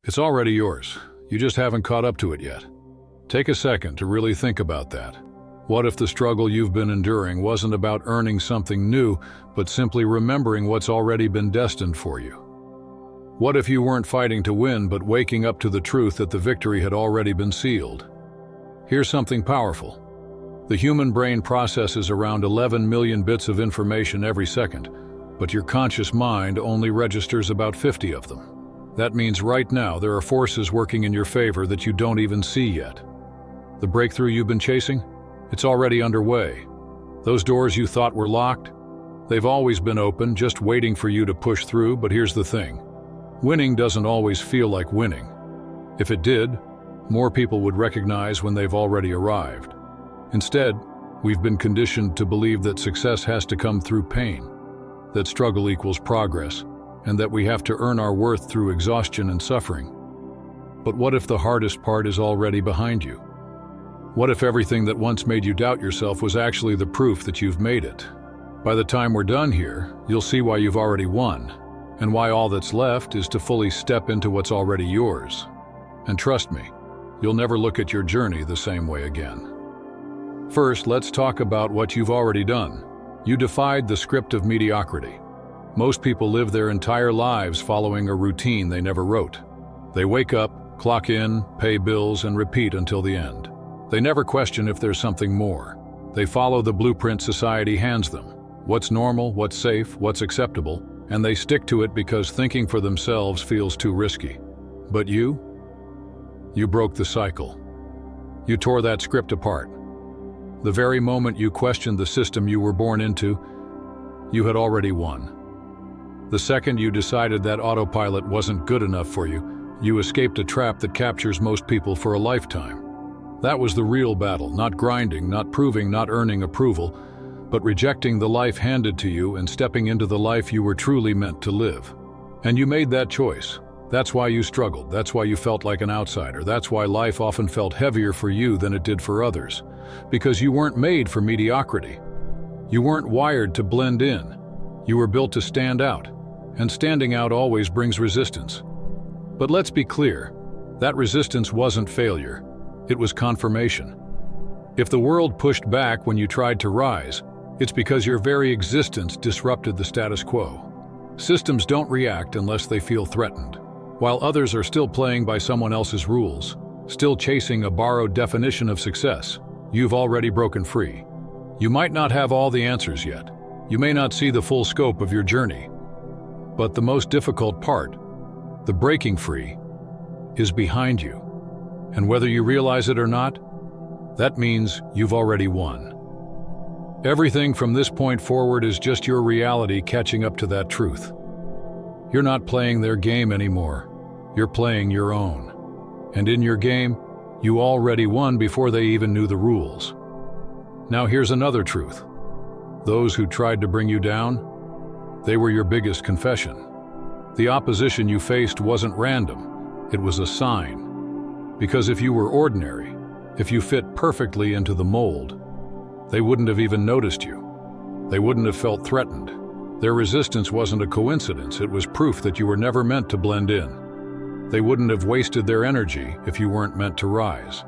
It's already yours. You just haven't caught up to it yet. Take a second to really think about that. What if the struggle you've been enduring wasn't about earning something new, but simply remembering what's already been destined for you? What if you weren't fighting to win, but waking up to the truth that the victory had already been sealed? Here's something powerful. The human brain processes around 11 million bits of information every second, but your conscious mind only registers about 50 of them. That means right now there are forces working in your favor that you don't even see yet. The breakthrough you've been chasing? It's already underway. Those doors you thought were locked? They've always been open, just waiting for you to push through, but here's the thing. Winning doesn't always feel like winning. If it did, more people would recognize when they've already arrived. Instead, we've been conditioned to believe that success has to come through pain, that struggle equals progress, and that we have to earn our worth through exhaustion and suffering. But what if the hardest part is already behind you? What if everything that once made you doubt yourself was actually the proof that you've made it? By the time we're done here, you'll see why you've already won, and why all that's left is to fully step into what's already yours. And trust me, you'll never look at your journey the same way again. First, let's talk about what you've already done. You defied the script of mediocrity. Most people live their entire lives following a routine they never wrote. They wake up, clock in, pay bills, and repeat until the end. They never question if there's something more. They follow the blueprint society hands them. What's normal, what's safe, what's acceptable, and they stick to it because thinking for themselves feels too risky. But you broke the cycle. You tore that script apart. The very moment you questioned the system you were born into, you had already won. The second you decided that autopilot wasn't good enough for you, you escaped a trap that captures most people for a lifetime. That was the real battle, not grinding, not proving, not earning approval, but rejecting the life handed to you and stepping into the life you were truly meant to live. And you made that choice. That's why you struggled. That's why you felt like an outsider. That's why life often felt heavier for you than it did for others. Because you weren't made for mediocrity. You weren't wired to blend in. You were built to stand out. And standing out always brings resistance. But let's be clear, that resistance wasn't failure. It was confirmation. If the world pushed back when you tried to rise, it's because your very existence disrupted the status quo. Systems don't react unless they feel threatened. While others are still playing by someone else's rules, still chasing a borrowed definition of success, you've already broken free. You might not have all the answers yet. You may not see the full scope of your journey. But the most difficult part, the breaking free, is behind you. And whether you realize it or not, that means you've already won. Everything from this point forward is just your reality catching up to that truth. You're not playing their game anymore. You're playing your own. And in your game, you already won before they even knew the rules. Now here's another truth. Those who tried to bring you down, they were your biggest confession. The opposition you faced wasn't random. It was a sign. Because if you were ordinary, if you fit perfectly into the mold, they wouldn't have even noticed you. They wouldn't have felt threatened. Their resistance wasn't a coincidence, it was proof that you were never meant to blend in. They wouldn't have wasted their energy if you weren't meant to rise.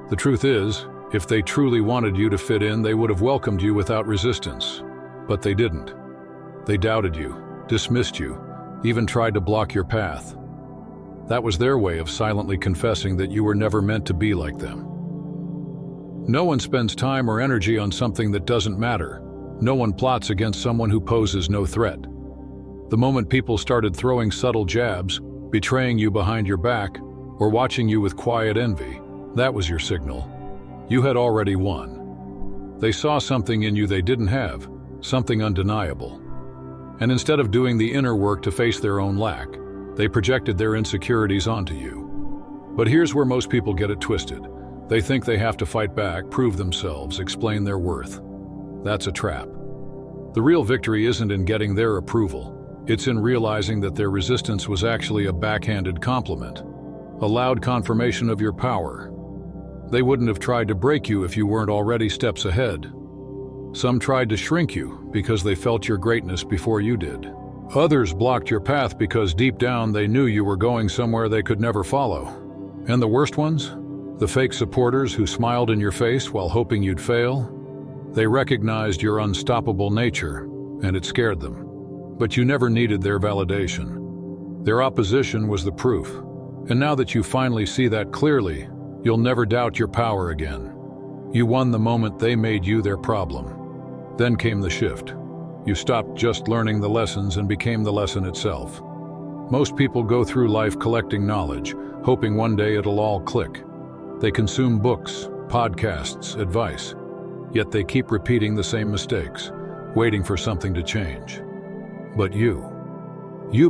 The truth is, if they truly wanted you to fit in, they would have welcomed you without resistance. But they didn't. They doubted you, dismissed you, even tried to block your path. That was their way of silently confessing that you were never meant to be like them. No one spends time or energy on something that doesn't matter. No one plots against someone who poses no threat. The moment people started throwing subtle jabs, betraying you behind your back, or watching you with quiet envy, that was your signal. You had already won. They saw something in you they didn't have, something undeniable. And instead of doing the inner work to face their own lack, they projected their insecurities onto you. But here's where most people get it twisted. They think they have to fight back, prove themselves, explain their worth. That's a trap. The real victory isn't in getting their approval. It's in realizing that their resistance was actually a backhanded compliment, a loud confirmation of your power. They wouldn't have tried to break you if you weren't already steps ahead. Some tried to shrink you because they felt your greatness before you did. Others blocked your path because deep down they knew you were going somewhere they could never follow. And the worst ones? The fake supporters who smiled in your face while hoping you'd fail? They recognized your unstoppable nature, and it scared them. But you never needed their validation. Their opposition was the proof. And now that you finally see that clearly, you'll never doubt your power again. You won the moment they made you their problem. Then came the shift. You stopped just learning the lessons and became the lesson itself. Most people go through life collecting knowledge, hoping one day it'll all click. They consume books, podcasts, advice, yet they keep repeating the same mistakes, waiting for something to change. But you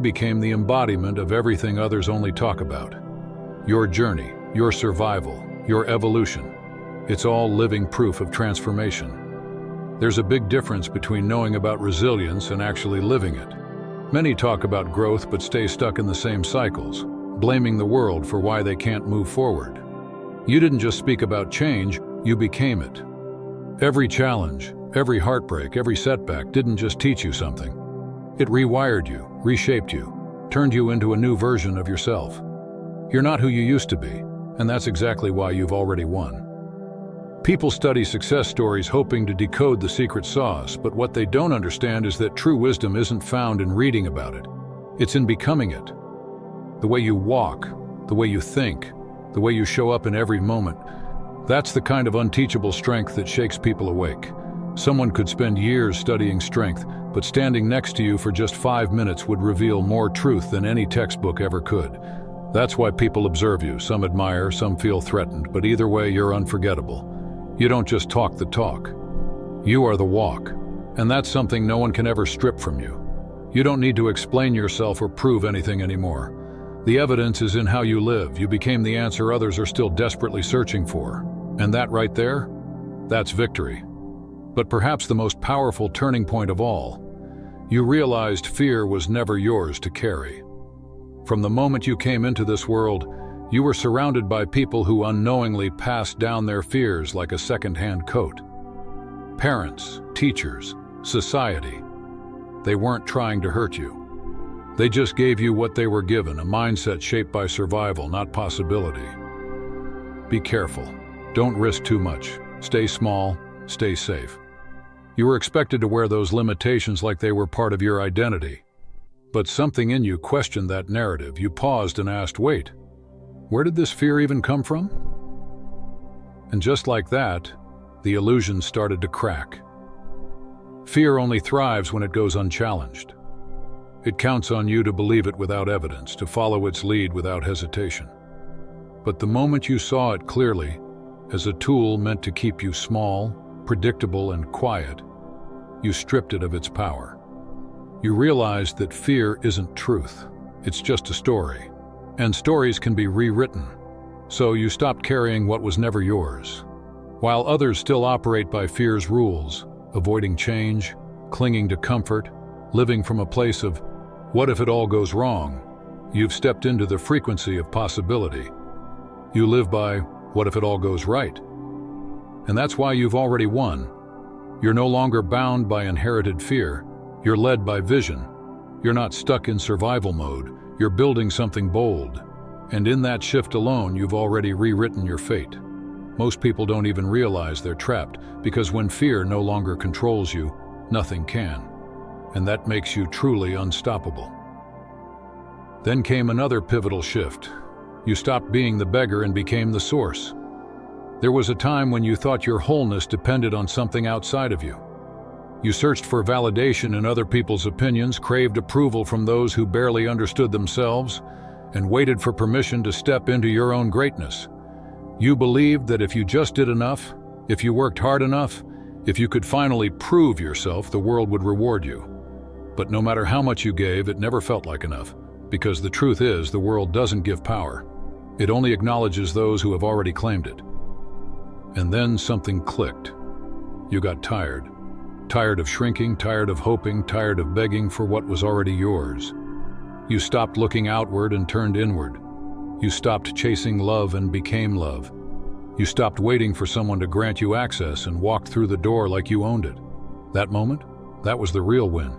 became the embodiment of everything others only talk about. Your journey, your survival, your evolution. It's all living proof of transformation. There's a big difference between knowing about resilience and actually living it. Many talk about growth but stay stuck in the same cycles, blaming the world for why they can't move forward. You didn't just speak about change, you became it. Every challenge, every heartbreak, every setback didn't just teach you something. It rewired you, reshaped you, turned you into a new version of yourself. You're not who you used to be, and that's exactly why you've already won. People study success stories hoping to decode the secret sauce, but what they don't understand is that true wisdom isn't found in reading about it. It's in becoming it. The way you walk, the way you think, the way you show up in every moment, that's the kind of unteachable strength that shakes people awake. Someone could spend years studying strength, but standing next to you for just 5 minutes would reveal more truth than any textbook ever could. That's why people observe you. Some admire, some feel threatened, but either way, you're unforgettable. You don't just talk the talk. You are the walk, and that's something no one can ever strip from you. You don't need to explain yourself or prove anything anymore. The evidence is in how you live. You became the answer others are still desperately searching for. And that right there, that's victory. But perhaps the most powerful turning point of all, you realized fear was never yours to carry. From the moment you came into this world, you were surrounded by people who unknowingly passed down their fears like a second-hand coat. Parents, teachers, society. They weren't trying to hurt you. They just gave you what they were given, a mindset shaped by survival, not possibility. Be careful. Don't risk too much. Stay small, stay safe. You were expected to wear those limitations like they were part of your identity. But something in you questioned that narrative. You paused and asked, wait, where did this fear even come from? And just like that, the illusion started to crack. Fear only thrives when it goes unchallenged. It counts on you to believe it without evidence, to follow its lead without hesitation. But the moment you saw it clearly, as a tool meant to keep you small, predictable, and quiet, you stripped it of its power. You realized that fear isn't truth. It's just a story. And stories can be rewritten. So you stopped carrying what was never yours. While others still operate by fear's rules, avoiding change, clinging to comfort, living from a place of, what if it all goes wrong? You've stepped into the frequency of possibility. You live by, what if it all goes right? And that's why you've already won. You're no longer bound by inherited fear. You're led by vision. You're not stuck in survival mode. You're building something bold. And in that shift alone, you've already rewritten your fate. Most people don't even realize they're trapped, because when fear no longer controls you, nothing can. And that makes you truly unstoppable. Then came another pivotal shift. You stopped being the beggar and became the source. There was a time when you thought your wholeness depended on something outside of you. You searched for validation in other people's opinions, craved approval from those who barely understood themselves, and waited for permission to step into your own greatness. You believed that if you just did enough, if you worked hard enough, if you could finally prove yourself, the world would reward you. But no matter how much you gave, it never felt like enough, because the truth is, the world doesn't give power. It only acknowledges those who have already claimed it. And then something clicked. You got tired. Tired of shrinking, tired of hoping, tired of begging for what was already yours. You stopped looking outward and turned inward. You stopped chasing love and became love. You stopped waiting for someone to grant you access and walked through the door like you owned it. That moment, that was the real win.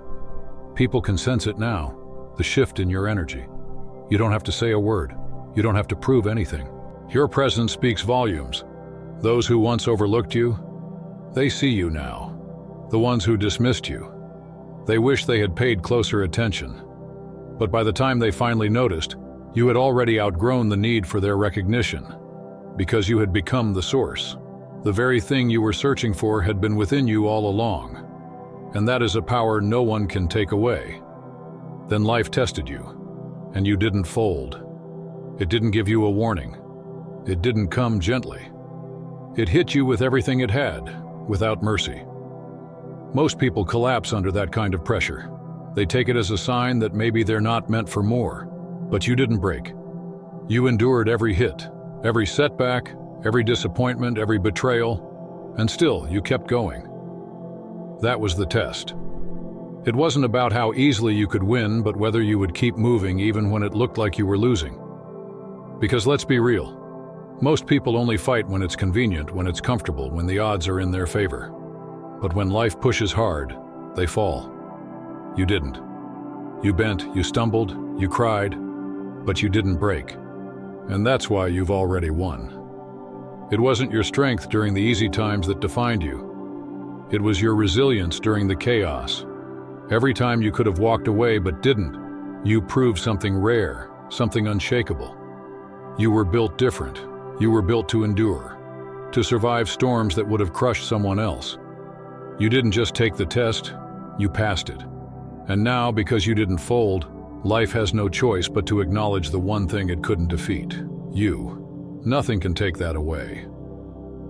People can sense it now, the shift in your energy. You don't have to say a word. You don't have to prove anything. Your presence speaks volumes. Those who once overlooked you, they see you now. The ones who dismissed you, they wish they had paid closer attention. But by the time they finally noticed, you had already outgrown the need for their recognition, because you had become the source. The very thing you were searching for had been within you all along, and that is a power no one can take away. Then life tested you, and you didn't fold. It didn't give you a warning. It didn't come gently. It hit you with everything it had, without mercy. Most people collapse under that kind of pressure. They take it as a sign that maybe they're not meant for more. But you didn't break. You endured every hit, every setback, every disappointment, every betrayal, and still you kept going. That was the test. It wasn't about how easily you could win, but whether you would keep moving even when it looked like you were losing. Because let's be real, most people only fight when it's convenient, when it's comfortable, when the odds are in their favor. But when life pushes hard, they fall. You didn't. You bent, you stumbled, you cried, but you didn't break. And that's why you've already won. It wasn't your strength during the easy times that defined you. It was your resilience during the chaos. Every time you could have walked away but didn't, you proved something rare, something unshakable. You were built different. You were built to endure, to survive storms that would have crushed someone else. You didn't just take the test, you passed it. And now, because you didn't fold, life has no choice but to acknowledge the one thing it couldn't defeat: you. Nothing can take that away.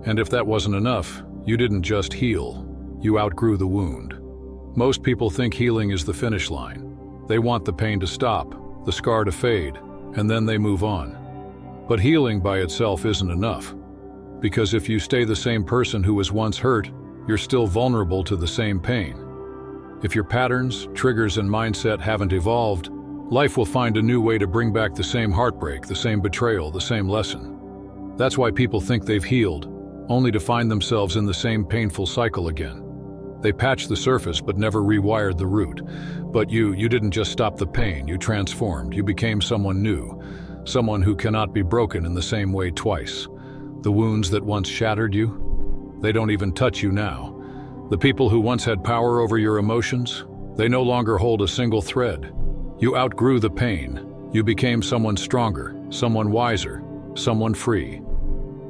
And if that wasn't enough, you didn't just heal, you outgrew the wound. Most people think healing is the finish line. They want the pain to stop, the scar to fade, and then they move on. But healing by itself isn't enough. Because if you stay the same person who was once hurt, you're still vulnerable to the same pain. If your patterns, triggers, and mindset haven't evolved, life will find a new way to bring back the same heartbreak, the same betrayal, the same lesson. That's why people think they've healed, only to find themselves in the same painful cycle again. They patched the surface but never rewired the root. But you didn't just stop the pain, you transformed. You became someone new, someone who cannot be broken in the same way twice. The wounds that once shattered you, they don't even touch you now. The people who once had power over your emotions, they no longer hold a single thread. You outgrew the pain. You became someone stronger, someone wiser, someone free.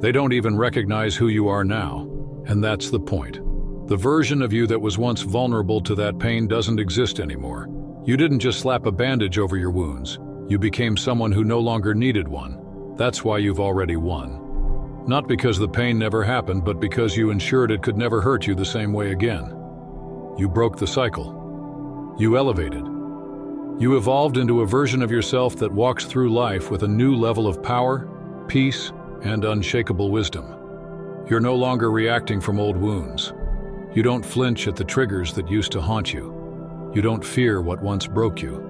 They don't even recognize who you are now, and that's the point. The version of you that was once vulnerable to that pain doesn't exist anymore. You didn't just slap a bandage over your wounds. You became someone who no longer needed one. That's why you've already won. Not because the pain never happened, but because you ensured it could never hurt you the same way again. You broke the cycle. You elevated. You evolved into a version of yourself that walks through life with a new level of power, peace, and unshakable wisdom. You're no longer reacting from old wounds. You don't flinch at the triggers that used to haunt you. You don't fear what once broke you.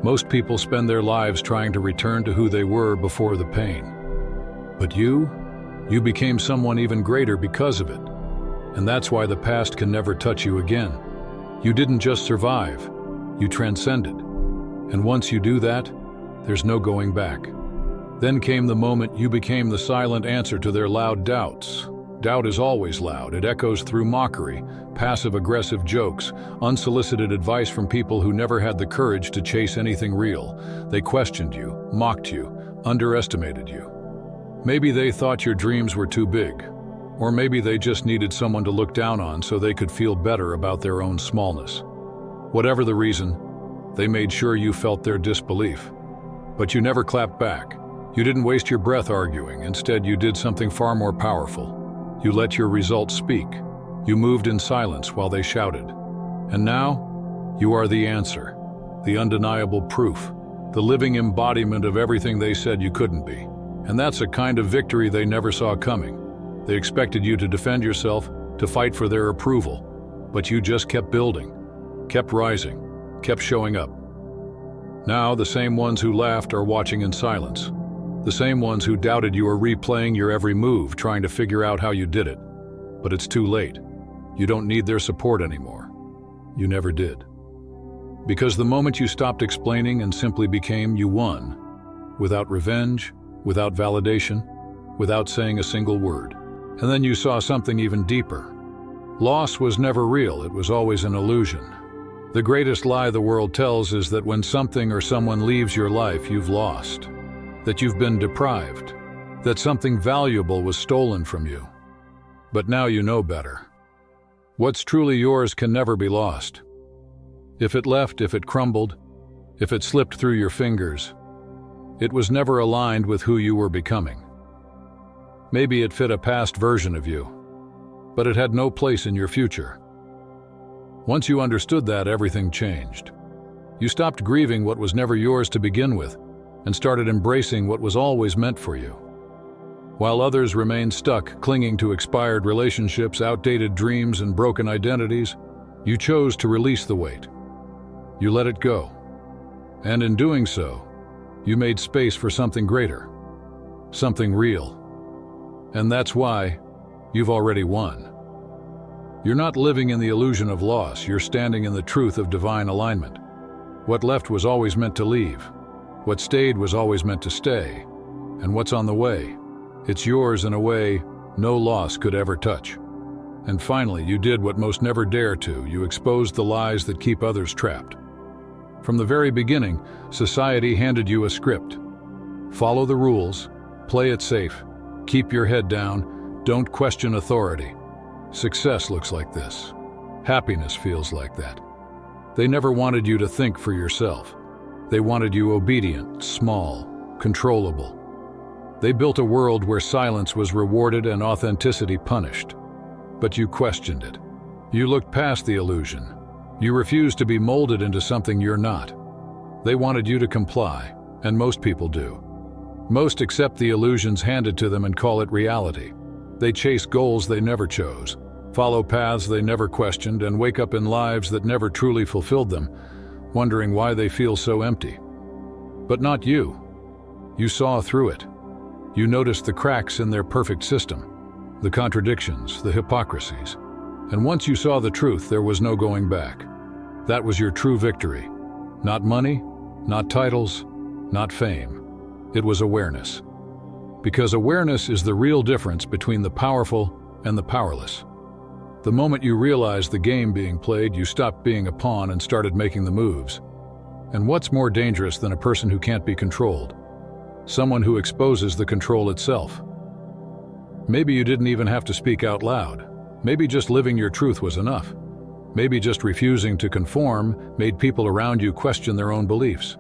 Most people spend their lives trying to return to who they were before the pain. But you became someone even greater because of it. And that's why the past can never touch you again. You didn't just survive, you transcended. And once you do that, there's no going back. Then came the moment you became the silent answer to their loud doubts. Doubt is always loud. It echoes through mockery, passive-aggressive jokes, unsolicited advice from people who never had the courage to chase anything real. They questioned you, mocked you, underestimated you. Maybe they thought your dreams were too big, or maybe they just needed someone to look down on so they could feel better about their own smallness. Whatever the reason, they made sure you felt their disbelief. But you never clapped back. You didn't waste your breath arguing. Instead, you did something far more powerful. You let your results speak. You moved in silence while they shouted. And now, you are the answer, the undeniable proof, the living embodiment of everything they said you couldn't be. And that's a kind of victory they never saw coming. They expected you to defend yourself, to fight for their approval. But you just kept building, kept rising, kept showing up. Now, the same ones who laughed are watching in silence. The same ones who doubted you are replaying your every move, trying to figure out how you did it. But it's too late. You don't need their support anymore. You never did. Because the moment you stopped explaining and simply became, you won. Without revenge, without validation, without saying a single word. And then you saw something even deeper. Loss was never real, it was always an illusion. The greatest lie the world tells is that when something or someone leaves your life, you've lost. That you've been deprived. That something valuable was stolen from you. But now you know better. What's truly yours can never be lost. If it left, if it crumbled, if it slipped through your fingers, it was never aligned with who you were becoming. Maybe it fit a past version of you, but it had no place in your future. Once you understood that, everything changed. You stopped grieving what was never yours to begin with and started embracing what was always meant for you. While others remained stuck, clinging to expired relationships, outdated dreams, and broken identities, you chose to release the weight. You let it go. And in doing so, you made space for something greater, something real. And that's why you've already won. You're not living in the illusion of loss, you're standing in the truth of divine alignment. What left was always meant to leave. What stayed was always meant to stay. And what's on the way, it's yours in a way no loss could ever touch. And finally, you did what most never dare to. You exposed the lies that keep others trapped. From the very beginning, society handed you a script. Follow the rules, play it safe, keep your head down, don't question authority. Success looks like this. Happiness feels like that. They never wanted you to think for yourself. They wanted you obedient, small, controllable. They built a world where silence was rewarded and authenticity punished. But you questioned it. You looked past the illusion. You refused to be molded into something you're not. They wanted you to comply, and most people do. Most accept the illusions handed to them and call it reality. They chase goals they never chose, follow paths they never questioned, and wake up in lives that never truly fulfilled them, wondering why they feel so empty. But not you. You saw through it. You noticed the cracks in their perfect system, the contradictions, the hypocrisies. And once you saw the truth, there was no going back. That was your true victory. Not money, not titles, not fame. It was awareness. Because awareness is the real difference between the powerful and the powerless. The moment you realized the game being played, you stopped being a pawn and started making the moves. And what's more dangerous than a person who can't be controlled? Someone who exposes the control itself. Maybe you didn't even have to speak out loud. Maybe just living your truth was enough. Maybe just refusing to conform made people around you question their own beliefs.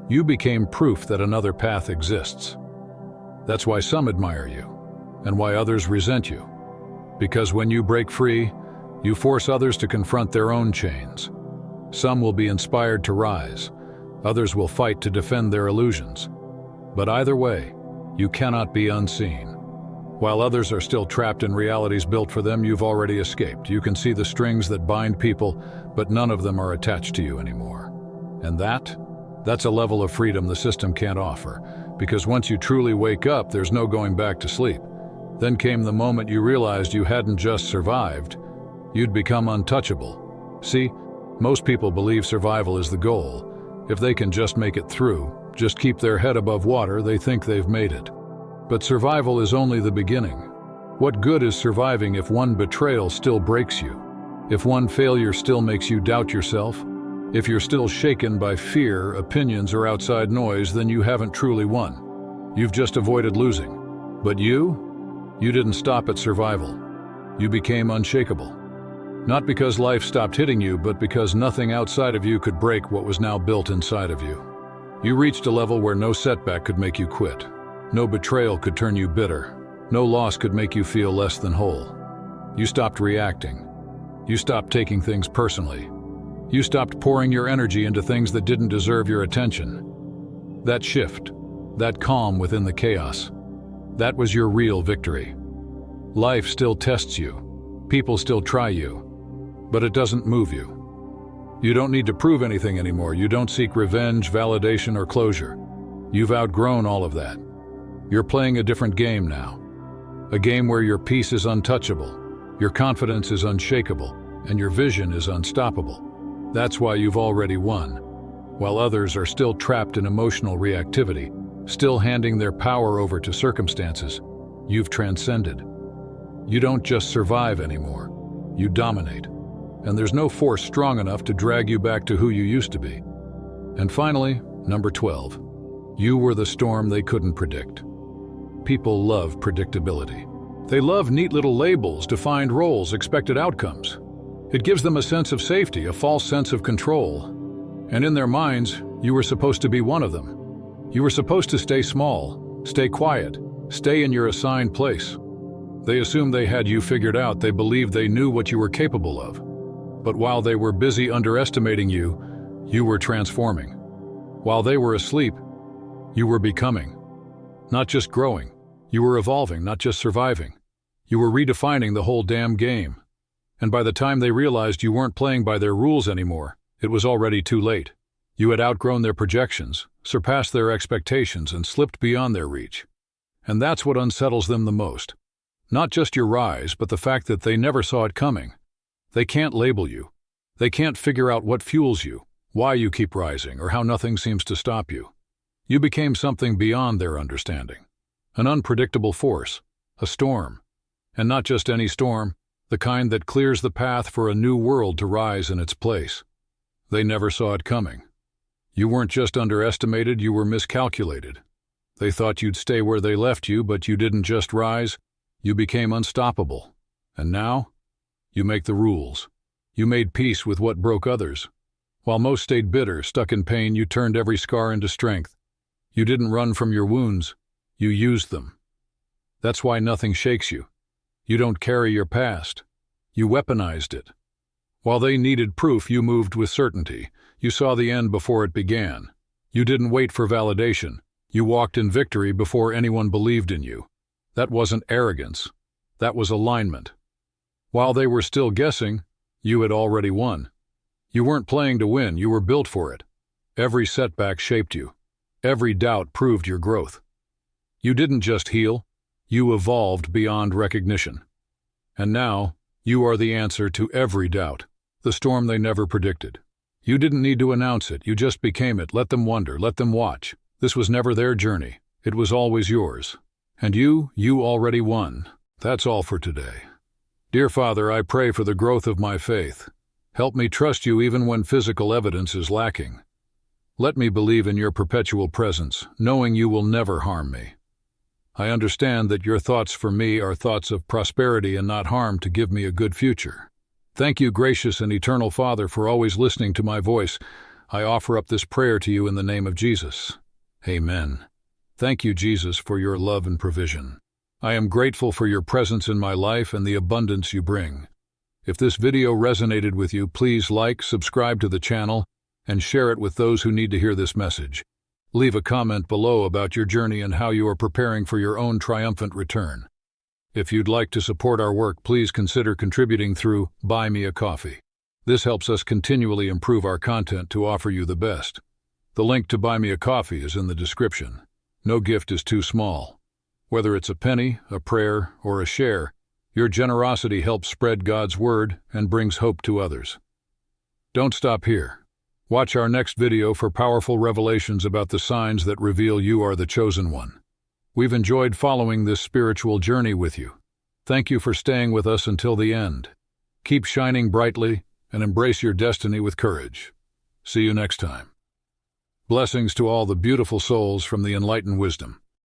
You became proof that another path exists. That's why some admire you, and why others resent you. Because when you break free, you force others to confront their own chains. Some will be inspired to rise, others will fight to defend their illusions. But either way, you cannot be unseen. While others are still trapped in realities built for them, you've already escaped. You can see the strings that bind people, but none of them are attached to you anymore. And that's a level of freedom the system can't offer, because once you truly wake up, there's no going back to sleep. Then came the moment you realized you hadn't just survived, you'd become untouchable. See, most people believe survival is the goal. If they can just make it through, just keep their head above water, they think they've made it. But survival is only the beginning. What good is surviving if one betrayal still breaks you? If one failure still makes you doubt yourself? If you're still shaken by fear, opinions, or outside noise, then you haven't truly won. You've just avoided losing. But you didn't stop at survival. You became unshakable. Not because life stopped hitting you, but because nothing outside of you could break what was now built inside of you. You reached a level where no setback could make you quit. No betrayal could turn you bitter. No loss could make you feel less than whole. You stopped reacting. You stopped taking things personally. You stopped pouring your energy into things that didn't deserve your attention. That shift, that calm within the chaos, that was your real victory. Life still tests you. People still try you. But it doesn't move you. You don't need to prove anything anymore. You don't seek revenge, validation, or closure. You've outgrown all of that. You're playing a different game now. A game where your peace is untouchable, your confidence is unshakable, and your vision is unstoppable. That's why you've already won. While others are still trapped in emotional reactivity, still handing their power over to circumstances, you've transcended. You don't just survive anymore, you dominate. And there's no force strong enough to drag you back to who you used to be. And finally, number 12. You were the storm they couldn't predict. People love predictability. They love neat little labels, defined roles, expected outcomes. It gives them a sense of safety, a false sense of control. And in their minds, you were supposed to be one of them. You were supposed to stay small, stay quiet, stay in your assigned place. They assumed they had you figured out. They believed they knew what you were capable of. But while they were busy underestimating you, you were transforming. While they were asleep, you were becoming. Not just growing, you were evolving, not just surviving. You were redefining the whole damn game. And by the time they realized you weren't playing by their rules anymore, it was already too late. You had outgrown their projections, surpassed their expectations, and slipped beyond their reach. And that's what unsettles them the most. Not just your rise, but the fact that they never saw it coming. They can't label you. They can't figure out what fuels you, why you keep rising, or how nothing seems to stop you. You became something beyond their understanding. An unpredictable force, a storm. And not just any storm, the kind that clears the path for a new world to rise in its place. They never saw it coming. You weren't just underestimated, you were miscalculated. They thought you'd stay where they left you, but you didn't just rise, you became unstoppable. And now, you make the rules. You made peace with what broke others. While most stayed bitter, stuck in pain, you turned every scar into strength. You didn't run from your wounds, you used them. That's why nothing shakes you. You don't carry your past. You weaponized it. While they needed proof, you moved with certainty. You saw the end before it began. You didn't wait for validation. You walked in victory before anyone believed in you. That wasn't arrogance. That was alignment. While they were still guessing, you had already won. You weren't playing to win, you were built for it. Every setback shaped you. Every doubt proved your growth. You didn't just heal, you evolved beyond recognition. And now, you are the answer to every doubt, the storm they never predicted. You didn't need to announce it, you just became it. Let them wonder, let them watch. This was never their journey, it was always yours. And you already won. That's all for today. Dear Father, I pray for the growth of my faith. Help me trust you even when physical evidence is lacking. Let me believe in your perpetual presence, knowing you will never harm me. I understand that your thoughts for me are thoughts of prosperity and not harm, to give me a good future. Thank you, gracious and eternal Father, for always listening to my voice. I offer up this prayer to you in the name of Jesus. Amen. Thank you, Jesus, for your love and provision. I am grateful for your presence in my life and the abundance you bring. If this video resonated with you, please like, subscribe to the channel, and share it with those who need to hear this message. Leave a comment below about your journey and how you are preparing for your own triumphant return. If you'd like to support our work, please consider contributing through Buy Me a Coffee. This helps us continually improve our content to offer you the best. The link to Buy Me a Coffee is in the description. No gift is too small. Whether it's a penny, a prayer, or a share, your generosity helps spread God's word and brings hope to others. Don't stop here. Watch our next video for powerful revelations about the signs that reveal you are the chosen one. We've enjoyed following this spiritual journey with you. Thank you for staying with us until the end. Keep shining brightly and embrace your destiny with courage. See you next time. Blessings to all the beautiful souls from the Enlighten Wisdom.